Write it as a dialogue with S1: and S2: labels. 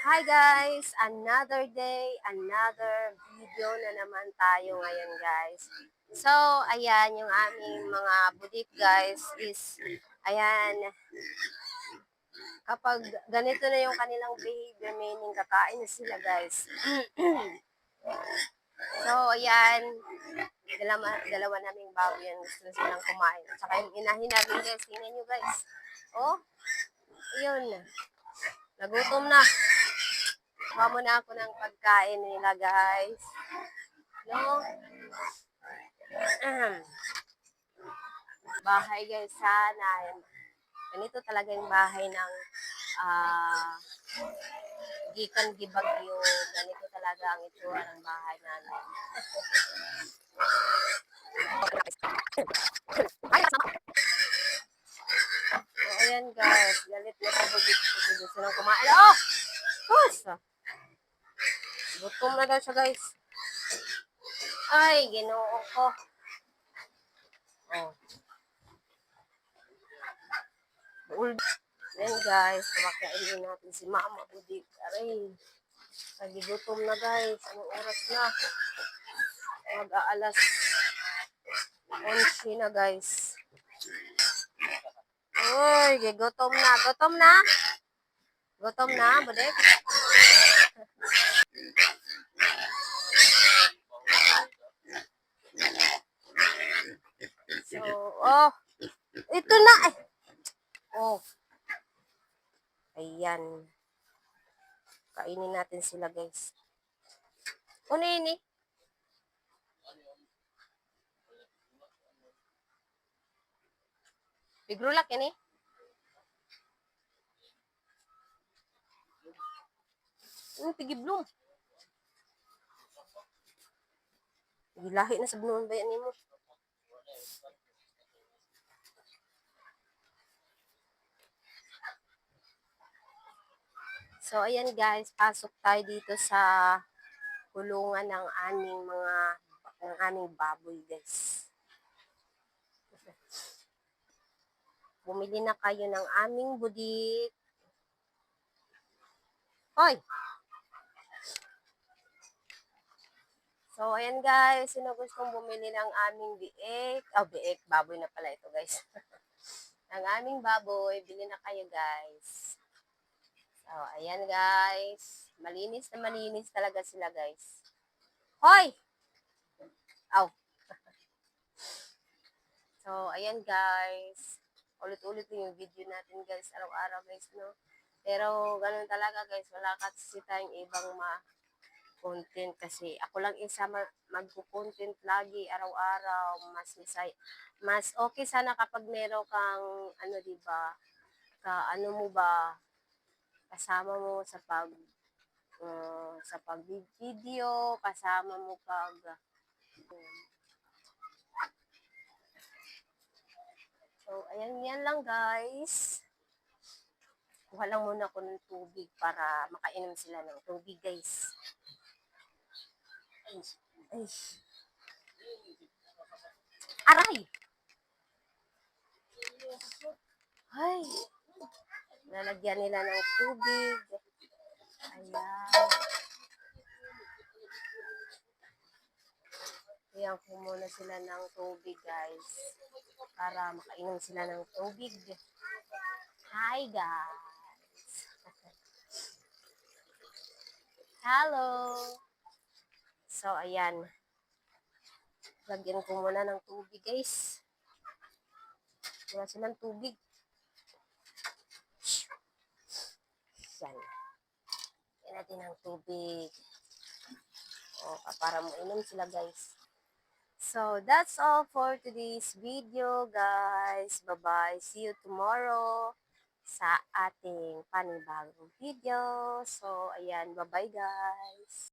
S1: Hi guys! Another day, another video na naman tayo ngayon guys. So, ayan yung aming mga budik guys is, ayan, kapag ganito na yung kanilang behavior, meaning kakain na sila guys. So, ayan, dalawa naming bago yan, gusto na silang kumain. At saka yung inahin namin guys, tingnan nyo guys. Oh, ayun, nagutom na. Kuha muna ako ng pagkain nila, guys. No? Bahay, guys, sana. Ganito talaga yung bahay ng gikan gibagyo. Ganito talaga ang itsura ng bahay namin. So, ayan, guys. Galit na sa bugit. Gusto nang kumain. Oh! Pusa! Gutom na daw siya, guys. Ay, ginoo ko. Oh. Then guys, kumakainin natin si Mama Budik. Aray, nagigutom na guys. Anong oras na? Mag-aalas 11 na guys. Uy, gutom na. Gutom na? Gutom na, Budik? So, oh. Ito na eh. Oh. Ayan. Kainin natin sila guys. Ano yun eh? Bigrulak yan eh. Tigiblong. Gilahi na sa bunuan ba yan mo? So, ayan guys, pasok tayo dito sa kulungan ng aming baboy guys. Bumili na kayo ng aming budik. Hoy! So, ayan guys, sino gustong bumili ng aming biik? Oh, biik, baboy na pala ito guys. Ang aming baboy, bili na kayo guys. So, ayan guys. Malinis na malinis talaga sila guys. Hoy! Aw. So, ayan guys. Ulit-ulit yung video natin guys, araw-araw guys, no? Pero, ganun talaga guys, wala kasi tayong ibang content kasi ako lang isa magpo-content lagi araw-araw, mas okay sana kapag meron kang ano, di ba, ano mo ba, kasama mo sa pag-video, kasama mo so ayan, yan lang guys. Kuha lang muna ako ng tubig para makainom sila ng tubig guys. Ay. Aray! Ay! Lalagyan nila ng tubig. Ayan. Ayan ko muna sila ng tubig guys. Para makainom sila ng tubig. Hi guys! Hello! So, ayan. Lagyan ko muna ng tubig, guys. Wala silang tubig. Yan. Lagyan natin ng tubig. O, para mainom sila, guys. So, that's all for today's video, guys. Bye-bye. See you tomorrow sa ating panibagong video. So, ayan. Bye-bye, guys.